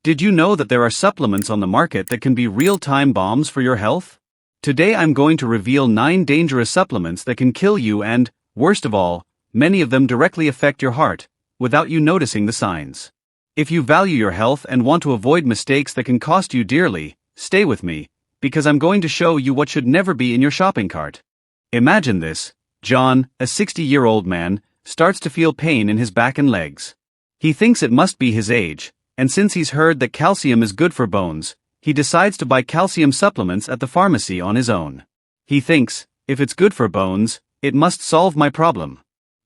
Did you know that there are supplements on the market that can be real-time bombs for your health? Today I'm going to reveal 9 dangerous supplements that can kill you and, worst of all, many of them directly affect your heart, without you noticing the signs. If you value your health and want to avoid mistakes that can cost you dearly, stay with me, because I'm going to show you what should never be in your shopping cart. Imagine this: John, a 60-year-old man, starts to feel pain in his back and legs. He thinks it must be his age, and since he's heard that calcium is good for bones, he decides to buy calcium supplements at the pharmacy on his own. He thinks, if it's good for bones, it must solve my problem.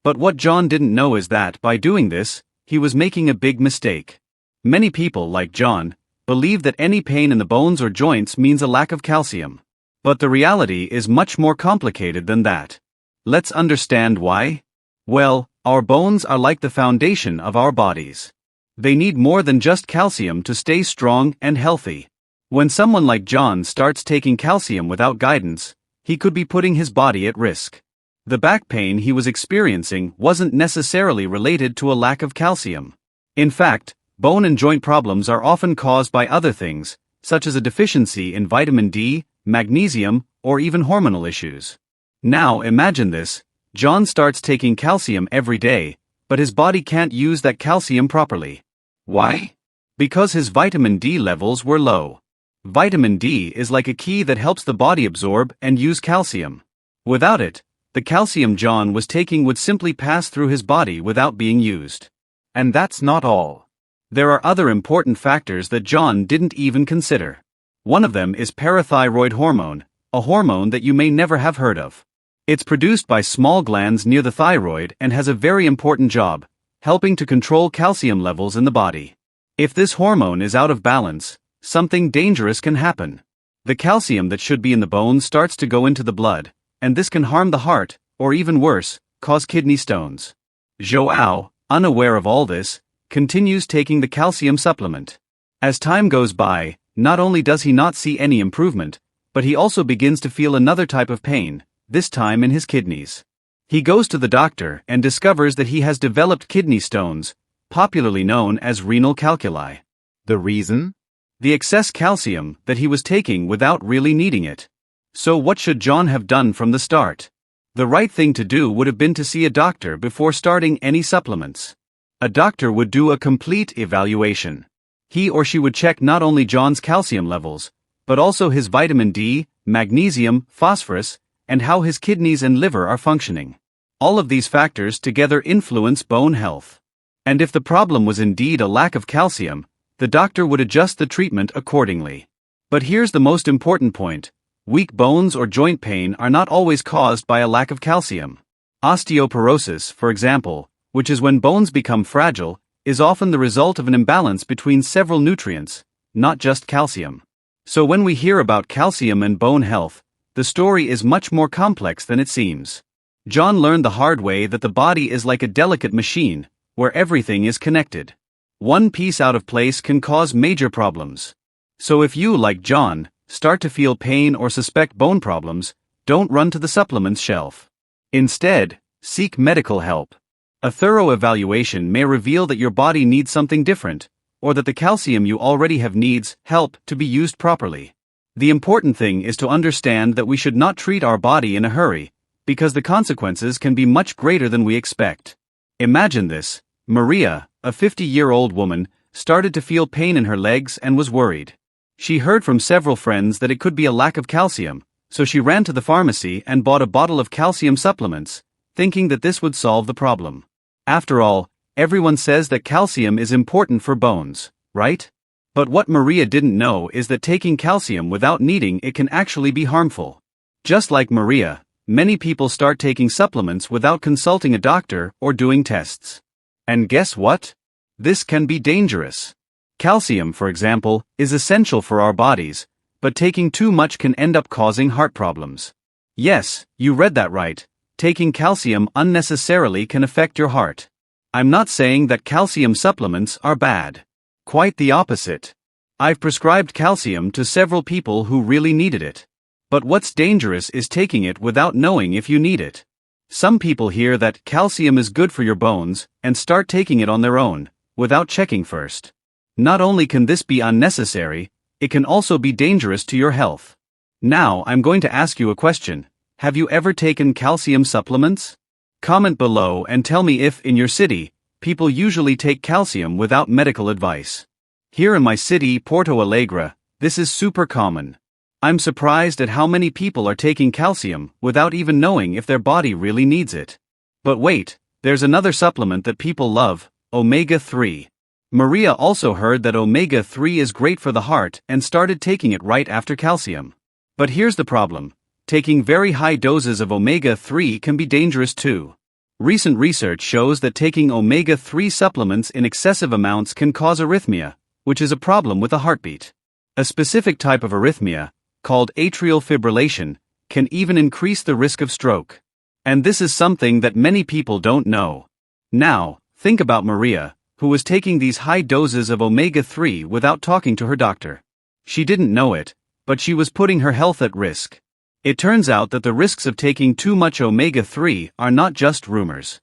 But what John didn't know is that, by doing this, he was making a big mistake. Many people, like John, believe that any pain in the bones or joints means a lack of calcium. But the reality is much more complicated than that. Let's understand why. Well, our bones are like the foundation of our bodies. They need more than just calcium to stay strong and healthy. When someone like John starts taking calcium without guidance, he could be putting his body at risk. The back pain he was experiencing wasn't necessarily related to a lack of calcium. In fact, bone and joint problems are often caused by other things, such as a deficiency in vitamin D, magnesium, or even hormonal issues. Now imagine this: John starts taking calcium every day, but his body can't use that calcium properly. Why? Because his vitamin D levels were low. Vitamin D is like a key that helps the body absorb and use calcium. Without it, the calcium John was taking would simply pass through his body without being used. And that's not all. There are other important factors that John didn't even consider. One of them is parathyroid hormone, a hormone that you may never have heard of. It's produced by small glands near the thyroid and has a very important job, helping to control calcium levels in the body. If this hormone is out of balance, something dangerous can happen. The calcium that should be in the bone starts to go into the blood, and this can harm the heart, or even worse, cause kidney stones. João, unaware of all this, continues taking the calcium supplement. As time goes by, not only does he not see any improvement, but he also begins to feel another type of pain, this time in his kidneys. He goes to the doctor and discovers that he has developed kidney stones, popularly known as renal calculi. The reason? The excess calcium that he was taking without really needing it. So what should John have done from the start? The right thing to do would have been to see a doctor before starting any supplements. A doctor would do a complete evaluation. He or she would check not only John's calcium levels, but also his vitamin D, magnesium, phosphorus, and how his kidneys and liver are functioning. All of these factors together influence bone health. And if the problem was indeed a lack of calcium, the doctor would adjust the treatment accordingly. But here's the most important point: weak bones or joint pain are not always caused by a lack of calcium. Osteoporosis, for example, which is when bones become fragile, is often the result of an imbalance between several nutrients, not just calcium. So when we hear about calcium and bone health, the story is much more complex than it seems. John learned the hard way that the body is like a delicate machine, where everything is connected. One piece out of place can cause major problems. So if you, like John, start to feel pain or suspect bone problems, don't run to the supplements shelf. Instead, seek medical help. A thorough evaluation may reveal that your body needs something different, or that the calcium you already have needs help to be used properly. The important thing is to understand that we should not treat our body in a hurry, because the consequences can be much greater than we expect. Imagine this: Maria, a 50-year-old woman, started to feel pain in her legs and was worried. She heard from several friends that it could be a lack of calcium, so she ran to the pharmacy and bought a bottle of calcium supplements, thinking that this would solve the problem. After all, everyone says that calcium is important for bones, right? But what Maria didn't know is that taking calcium without needing it can actually be harmful. Just like Maria, many people start taking supplements without consulting a doctor or doing tests. And guess what? This can be dangerous. Calcium, for example, is essential for our bodies, but taking too much can end up causing heart problems. Yes, you read that right. Taking calcium unnecessarily can affect your heart. I'm not saying that calcium supplements are bad. Quite the opposite. I've prescribed calcium to several people who really needed it. But what's dangerous is taking it without knowing if you need it. Some people hear that calcium is good for your bones and start taking it on their own, without checking first. Not only can this be unnecessary, it can also be dangerous to your health. Now I'm going to ask you a question. Have you ever taken calcium supplements? Comment below and tell me if, in your city, people usually take calcium without medical advice. Here in my city, Porto Alegre, this is super common. I'm surprised at how many people are taking calcium without even knowing if their body really needs it. But wait, there's another supplement that people love, omega-3. Maria also heard that omega-3 is great for the heart and started taking it right after calcium. But here's the problem. Taking very high doses of omega-3 can be dangerous too. Recent research shows that taking omega-3 supplements in excessive amounts can cause arrhythmia, which is a problem with the heartbeat. A specific type of arrhythmia, called atrial fibrillation, can even increase the risk of stroke. And this is something that many people don't know. Now, think about Maria, who was taking these high doses of omega-3 without talking to her doctor. She didn't know it, but she was putting her health at risk. It turns out that the risks of taking too much omega-3 are not just rumors.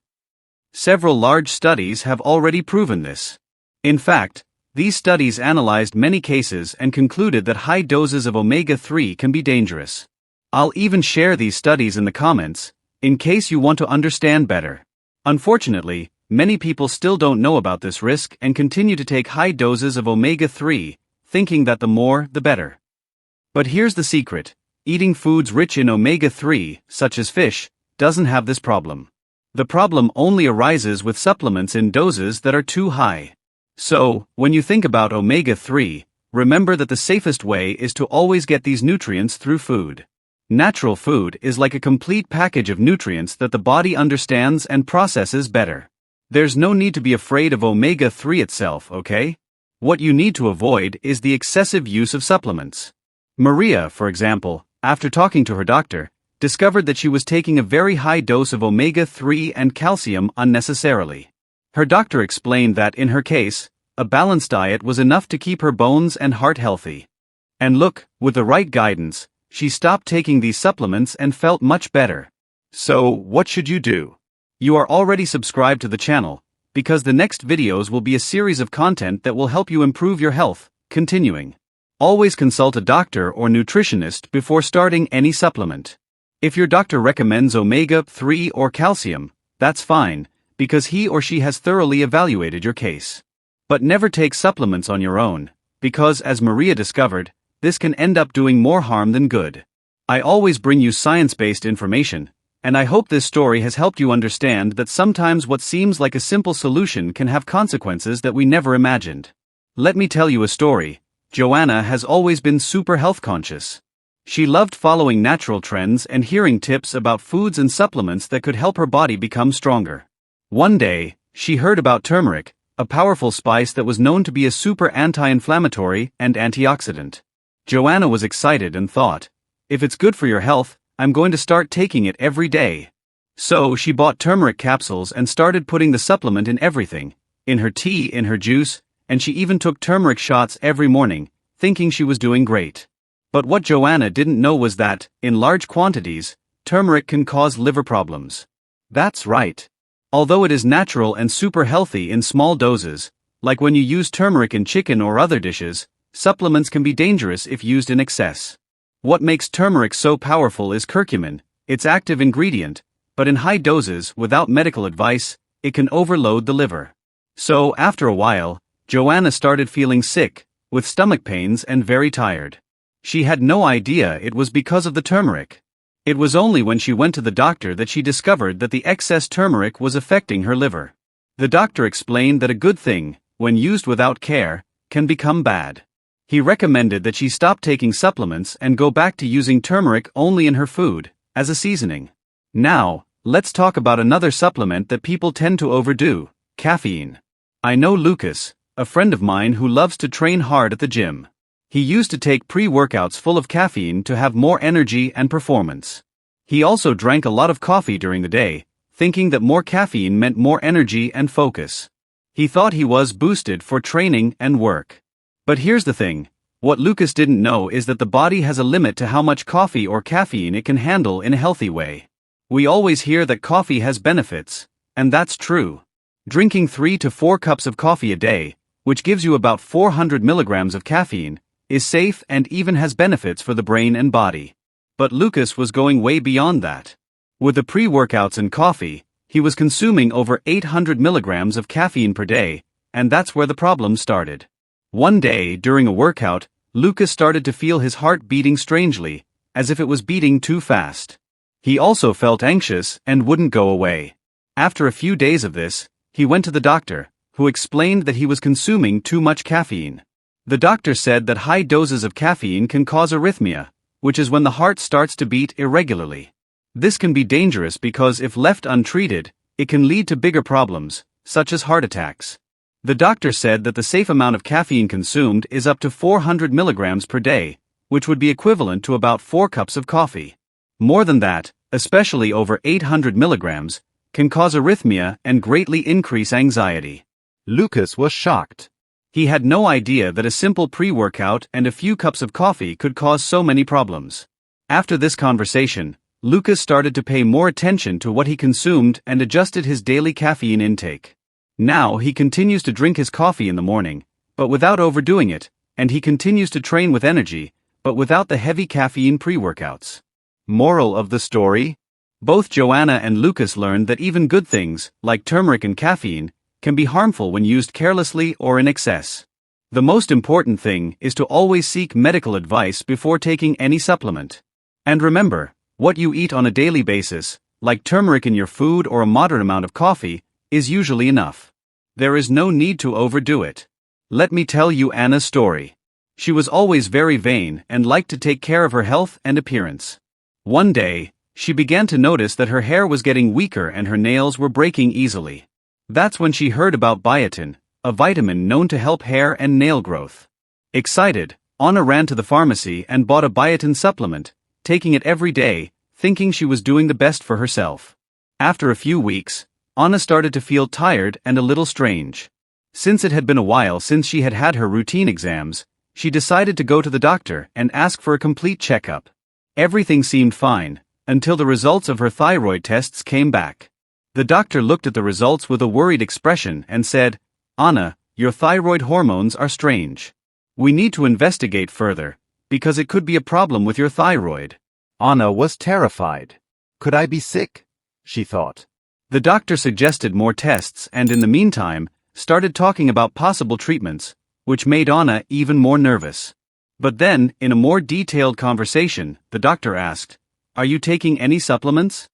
Several large studies have already proven this. In fact, these studies analyzed many cases and concluded that high doses of omega-3 can be dangerous. I'll even share these studies in the comments, in case you want to understand better. Unfortunately, many people still don't know about this risk and continue to take high doses of omega-3, thinking that the more, the better. But here's the secret. Eating foods rich in omega-3, such as fish, doesn't have this problem. The problem only arises with supplements in doses that are too high. So, when you think about omega-3, remember that the safest way is to always get these nutrients through food. Natural food is like a complete package of nutrients that the body understands and processes better. There's no need to be afraid of omega-3 itself, okay? What you need to avoid is the excessive use of supplements. Maria, for example, after talking to her doctor, discovered that she was taking a very high dose of omega-3 and calcium unnecessarily. Her doctor explained that in her case, a balanced diet was enough to keep her bones and heart healthy. And look, with the right guidance, she stopped taking these supplements and felt much better. So, what should you do? You are already subscribed to the channel, because the next videos will be a series of content that will help you improve your health. Continuing. Always consult a doctor or nutritionist before starting any supplement. If your doctor recommends omega-3 or calcium, that's fine, because he or she has thoroughly evaluated your case. But never take supplements on your own, because as Maria discovered, this can end up doing more harm than good. I always bring you science-based information, and I hope this story has helped you understand that sometimes what seems like a simple solution can have consequences that we never imagined. Let me tell you a story. Joanna has always been super health conscious. She loved following natural trends and hearing tips about foods and supplements that could help her body become stronger. One day, she heard about turmeric, a powerful spice that was known to be a super anti-inflammatory and antioxidant. Joanna was excited and thought, if it's good for your health, I'm going to start taking it every day. So she bought turmeric capsules and started putting the supplement in everything, in her tea, in her juice, and she even took turmeric shots every morning, thinking she was doing great. But what Joanna didn't know was that, in large quantities, turmeric can cause liver problems. That's right. Although it is natural and super healthy in small doses, like when you use turmeric in chicken or other dishes, supplements can be dangerous if used in excess. What makes turmeric so powerful is curcumin, its active ingredient, but in high doses, without medical advice, it can overload the liver. So, after a while, Joanna started feeling sick, with stomach pains and very tired. She had no idea it was because of the turmeric. It was only when she went to the doctor that she discovered that the excess turmeric was affecting her liver. The doctor explained that a good thing, when used without care, can become bad. He recommended that she stop taking supplements and go back to using turmeric only in her food, as a seasoning. Now, let's talk about another supplement that people tend to overdo, caffeine. I know Lucas, a friend of mine who loves to train hard at the gym. He used to take pre-workouts full of caffeine to have more energy and performance. He also drank a lot of coffee during the day, thinking that more caffeine meant more energy and focus. He thought he was boosted for training and work. But here's the thing, what Lucas didn't know is that the body has a limit to how much coffee or caffeine it can handle in a healthy way. We always hear that coffee has benefits, and that's true. Drinking 3 to 4 cups of coffee a day, which gives you about 400 milligrams of caffeine, is safe and even has benefits for the brain and body. But Lucas was going way beyond that. With the pre-workouts and coffee, he was consuming over 800 milligrams of caffeine per day, and that's where the problem started. One day, during a workout, Lucas started to feel his heart beating strangely, as if it was beating too fast. He also felt anxious and wouldn't go away. After a few days of this, he went to the doctor, who explained that he was consuming too much caffeine. The doctor said that high doses of caffeine can cause arrhythmia, which is when the heart starts to beat irregularly. This can be dangerous because if left untreated, it can lead to bigger problems, such as heart attacks. The doctor said that the safe amount of caffeine consumed is up to 400 milligrams per day, which would be equivalent to about 4 cups of coffee. More than that, especially over 800 milligrams, can cause arrhythmia and greatly increase anxiety. Lucas was shocked. He had no idea that a simple pre-workout and a few cups of coffee could cause so many problems. After this conversation, Lucas started to pay more attention to what he consumed and adjusted his daily caffeine intake. Now he continues to drink his coffee in the morning, but without overdoing it, and he continues to train with energy, but without the heavy caffeine pre-workouts. Moral of the story? Both Joanna and Lucas learned that even good things, like turmeric and caffeine, can be harmful when used carelessly or in excess. The most important thing is to always seek medical advice before taking any supplement. And remember, what you eat on a daily basis, like turmeric in your food or a moderate amount of coffee, is usually enough. There is no need to overdo it. Let me tell you Anna's story. She was always very vain and liked to take care of her health and appearance. One day, she began to notice that her hair was getting weaker and her nails were breaking easily. That's when she heard about biotin, a vitamin known to help hair and nail growth. Excited, Anna ran to the pharmacy and bought a biotin supplement, taking it every day, thinking she was doing the best for herself. After a few weeks, Anna started to feel tired and a little strange. Since it had been a while since she had had her routine exams, she decided to go to the doctor and ask for a complete checkup. Everything seemed fine, until the results of her thyroid tests came back. The doctor looked at the results with a worried expression and said, "Anna, your thyroid hormones are strange. We need to investigate further, because it could be a problem with your thyroid." Anna was terrified. Could I be sick? She thought. The doctor suggested more tests and in the meantime, started talking about possible treatments, which made Anna even more nervous. But then, in a more detailed conversation, the doctor asked, "Are you taking any supplements?"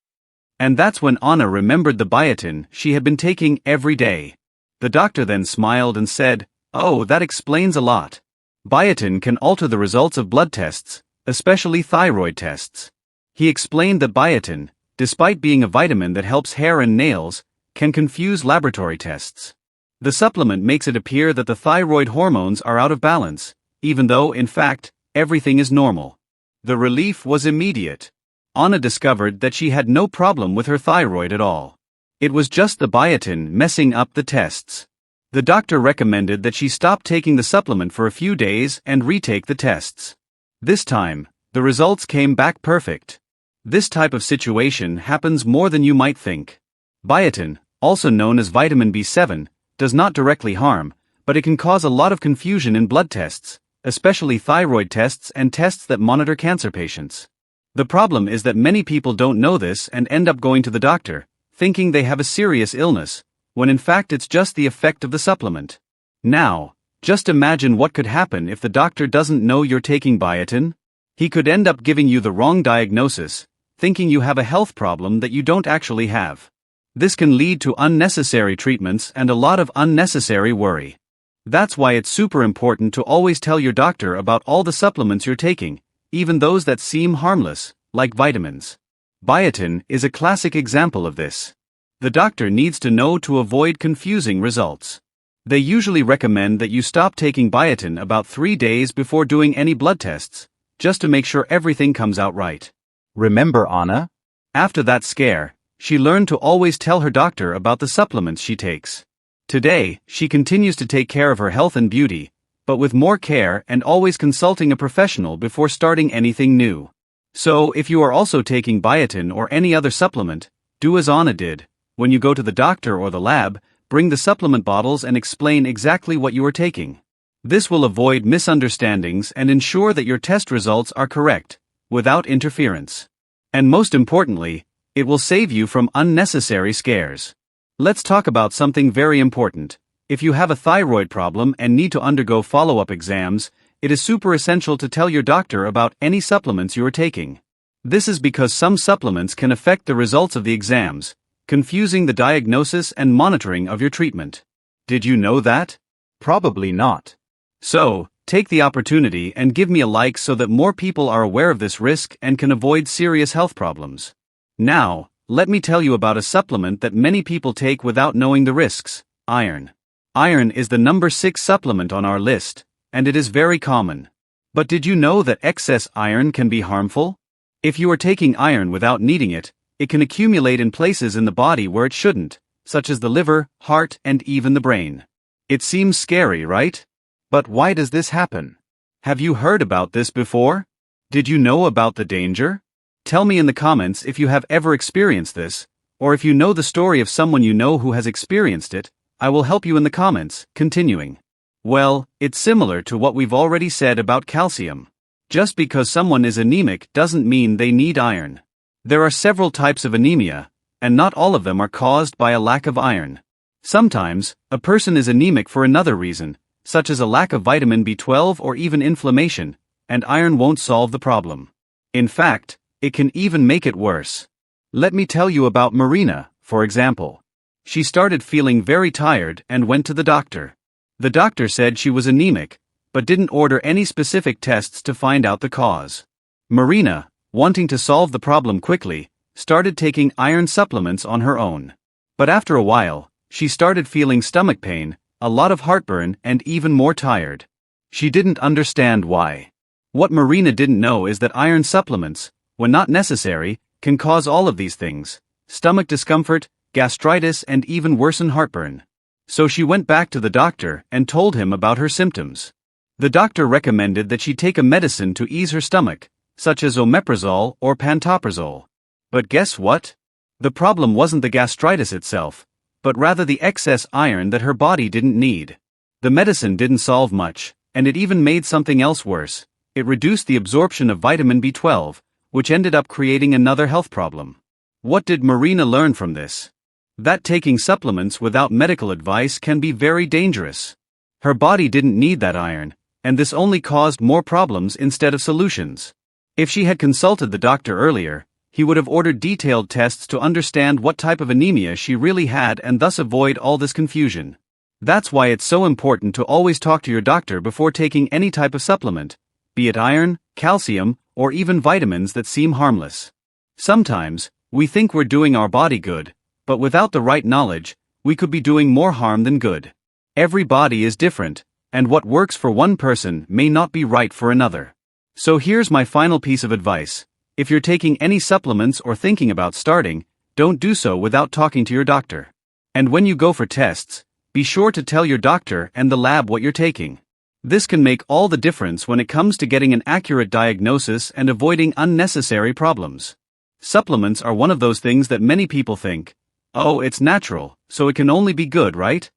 And that's when Anna remembered the biotin she had been taking every day. The doctor then smiled and said, "Oh, that explains a lot. Biotin can alter the results of blood tests, especially thyroid tests." He explained that biotin, despite being a vitamin that helps hair and nails, can confuse laboratory tests. The supplement makes it appear that the thyroid hormones are out of balance, even though, in fact, everything is normal. The relief was immediate. Anna discovered that she had no problem with her thyroid at all. It was just the biotin messing up the tests. The doctor recommended that she stop taking the supplement for a few days and retake the tests. This time, the results came back perfect. This type of situation happens more than you might think. Biotin, also known as vitamin B7, does not directly harm, but it can cause a lot of confusion in blood tests, especially thyroid tests and tests that monitor cancer patients. The problem is that many people don't know this and end up going to the doctor, thinking they have a serious illness, when in fact it's just the effect of the supplement. Now, just imagine what could happen if the doctor doesn't know you're taking biotin. He could end up giving you the wrong diagnosis, thinking you have a health problem that you don't actually have. This can lead to unnecessary treatments and a lot of unnecessary worry. That's why it's super important to always tell your doctor about all the supplements you're taking, even those that seem harmless, like vitamins. Biotin is a classic example of this. The doctor needs to know to avoid confusing results. They usually recommend that you stop taking biotin about 3 days before doing any blood tests, just to make sure everything comes out right. Remember Anna? After that scare, she learned to always tell her doctor about the supplements she takes. Today, she continues to take care of her health and beauty, but with more care and always consulting a professional before starting anything new. So, if you are also taking biotin or any other supplement, do as Anna did. When you go to the doctor or the lab, bring the supplement bottles and explain exactly what you are taking. This will avoid misunderstandings and ensure that your test results are correct, without interference. And most importantly, it will save you from unnecessary scares. Let's talk about something very important. If you have a thyroid problem and need to undergo follow-up exams, it is super essential to tell your doctor about any supplements you are taking. This is because some supplements can affect the results of the exams, confusing the diagnosis and monitoring of your treatment. Did you know that? Probably not. So, take the opportunity and give me a like so that more people are aware of this risk and can avoid serious health problems. Now, let me tell you about a supplement that many people take without knowing the risks: iron. Iron is the number 6 supplement on our list, and it is very common. But did you know that excess iron can be harmful? If you are taking iron without needing it, it can accumulate in places in the body where it shouldn't, such as the liver, heart, and even the brain. It seems scary, right? But why does this happen? Have you heard about this before? Did you know about the danger? Tell me in the comments if you have ever experienced this, or if you know the story of someone you know who has experienced it. I will help you in the comments. Continuing. Well, it's similar to what we've already said about calcium. Just because someone is anemic doesn't mean they need iron. There are several types of anemia, and not all of them are caused by a lack of iron. Sometimes, a person is anemic for another reason, such as a lack of vitamin B12 or even inflammation, and iron won't solve the problem. In fact, it can even make it worse. Let me tell you about Marina, for example. She started feeling very tired and went to the doctor. The doctor said she was anemic, but didn't order any specific tests to find out the cause. Marina, wanting to solve the problem quickly, started taking iron supplements on her own. But after a while, she started feeling stomach pain, a lot of heartburn, and even more tired. She didn't understand why. What Marina didn't know is that iron supplements, when not necessary, can cause all of these things: stomach discomfort, gastritis, and even worsen heartburn. So she went back to the doctor and told him about her symptoms. The doctor recommended that she take a medicine to ease her stomach, such as omeprazole or pantoprazole. But guess what? The problem wasn't the gastritis itself, but rather the excess iron that her body didn't need. The medicine didn't solve much, and it even made something else worse. It reduced the absorption of vitamin B12, which ended up creating another health problem. What did Marina learn from this? That taking supplements without medical advice can be very dangerous. Her body didn't need that iron, and this only caused more problems instead of solutions. If she had consulted the doctor earlier, he would have ordered detailed tests to understand what type of anemia she really had and thus avoid all this confusion. That's why it's so important to always talk to your doctor before taking any type of supplement, be it iron, calcium, or even vitamins that seem harmless. Sometimes, we think we're doing our body good, but without the right knowledge, we could be doing more harm than good. Every body is different, and what works for one person may not be right for another. So here's my final piece of advice. If you're taking any supplements or thinking about starting, don't do so without talking to your doctor. And when you go for tests, be sure to tell your doctor and the lab what you're taking. This can make all the difference when it comes to getting an accurate diagnosis and avoiding unnecessary problems. Supplements are one of those things that many people think, oh, it's natural, so it can only be good, right?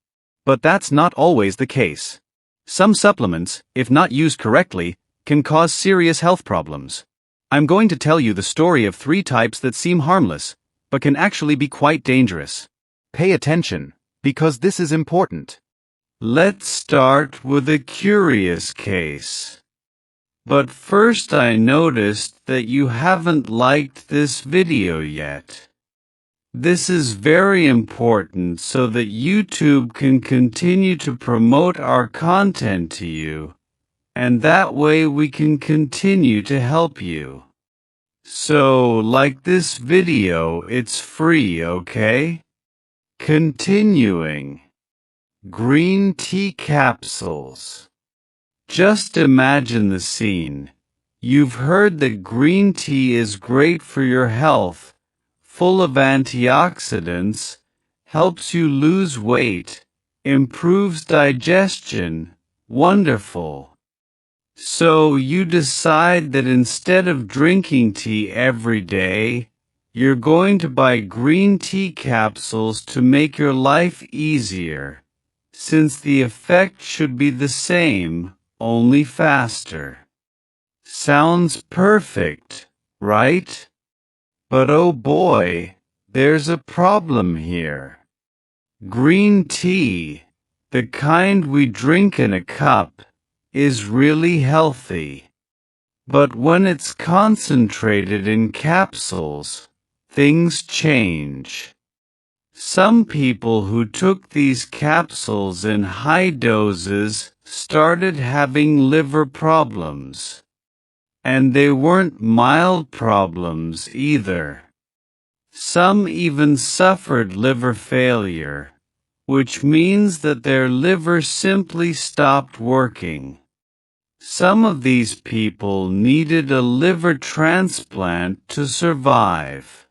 But that's not always the case. Some supplements, if not used correctly, can cause serious health problems. I'm going to tell you the story of 3 types that seem harmless, but can actually be quite dangerous. Pay attention, because this is important. Let's start with a curious case. But first, I noticed that you haven't liked this video yet. This is very important so that YouTube can continue to promote our content to you, and that way we can continue to help you. So, like this video, it's free, okay? Continuing. Green tea capsules. Just imagine the scene. You've heard that green tea is great for your health, full of antioxidants, helps you lose weight, improves digestion. Wonderful. So you decide that instead of drinking tea every day, You're going to buy green tea capsules to make your life easier, since the effect should be the same, only faster. Sounds perfect, right? But oh boy, there's a problem here. Green tea, the kind we drink in a cup, is really healthy. But when it's concentrated in capsules, things change. Some people who took these capsules in high doses started having liver problems. And they weren't mild problems either. Some even suffered liver failure, which means that their liver simply stopped working. Some of these people needed a liver transplant to survive.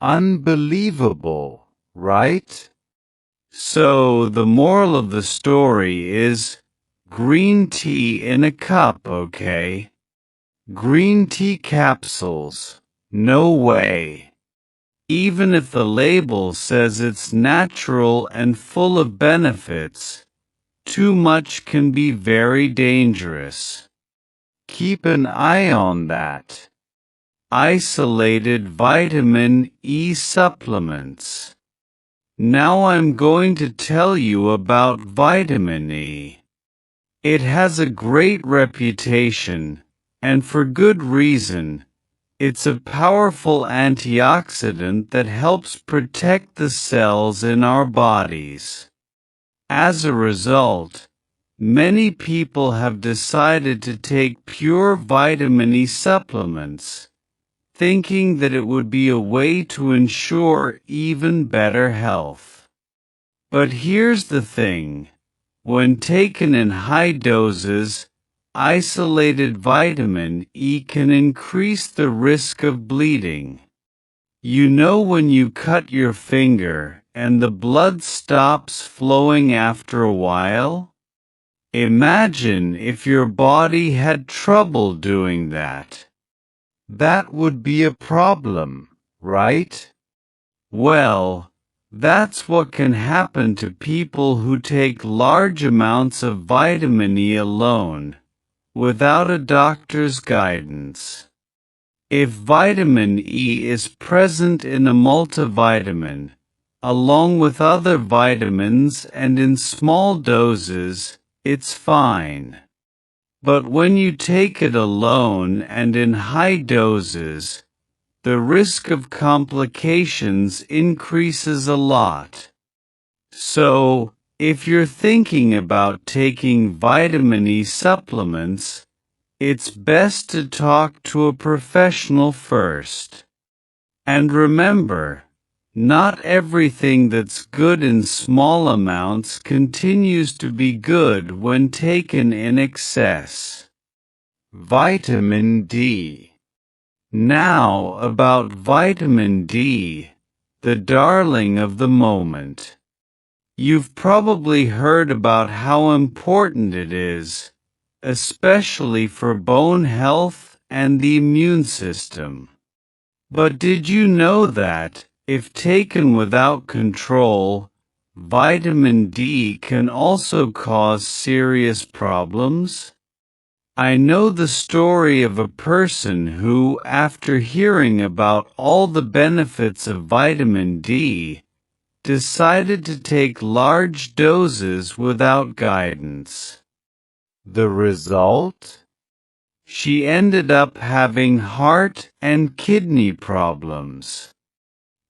Unbelievable, right? So the moral of the story is, green tea in a cup, okay? Green tea capsules, no way. Even if the label says it's natural and full of benefits, too much can be very dangerous. Keep an eye on that. Isolated vitamin E supplements. Now I'm going to tell you about vitamin E. It has a great reputation, and for good reason. It's a powerful antioxidant that helps protect the cells in our bodies. As a result, many people have decided to take pure vitamin E supplements, thinking that it would be a way to ensure even better health. But here's the thing. When taken in high doses, isolated vitamin E can increase the risk of bleeding. You know when you cut your finger and the blood stops flowing after a while? Imagine if your body had trouble doing that. That would be a problem, right? Well, that's what can happen to people who take large amounts of vitamin E alone, without a doctor's guidance. If vitamin E is present in a multivitamin, along with other vitamins and in small doses, it's fine. But when you take it alone and in high doses, the risk of complications increases a lot. So, if you're thinking about taking vitamin E supplements, it's best to talk to a professional first. And remember, not everything that's good in small amounts continues to be good when taken in excess. Vitamin D. Now about vitamin D, the darling of the moment. You've probably heard about how important it is, especially for bone health and the immune system. But did you know that, if taken without control, vitamin D can also cause serious problems? I know the story of a person who, after hearing about all the benefits of vitamin D, decided to take large doses without guidance. The result? She ended up having heart and kidney problems.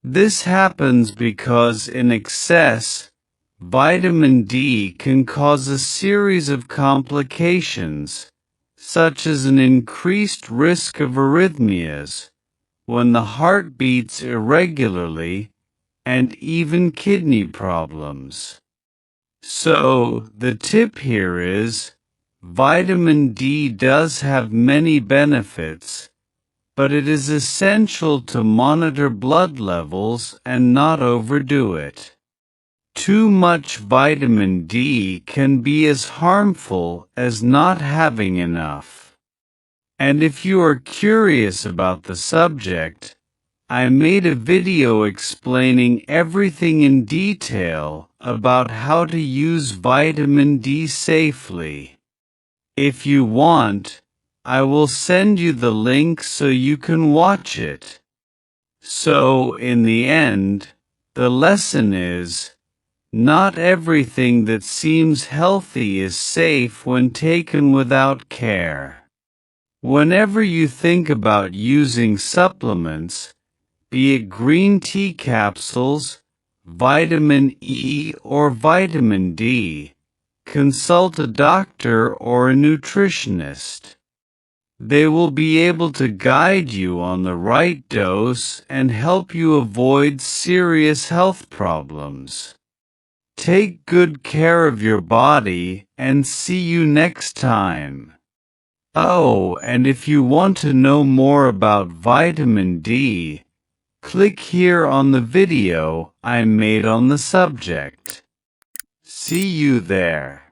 This happens because in excess, vitamin D can cause a series of complications, such as an increased risk of arrhythmias, when the heart beats irregularly, and even kidney problems. So, the tip here is, vitamin D does have many benefits, but it is essential to monitor blood levels and not overdo it. Too much vitamin D can be as harmful as not having enough. And if you are curious about the subject, I made a video explaining everything in detail about how to use vitamin D safely. If you want, I will send you the link so you can watch it. So, in the end, the lesson is, not everything that seems healthy is safe when taken without care. Whenever you think about using supplements, be it green tea capsules, vitamin E or vitamin D, consult a doctor or a nutritionist. They will be able to guide you on the right dose and help you avoid serious health problems. Take good care of your body and see you next time. Oh, and if you want to know more about vitamin D, click here on the video I made on the subject. See you there.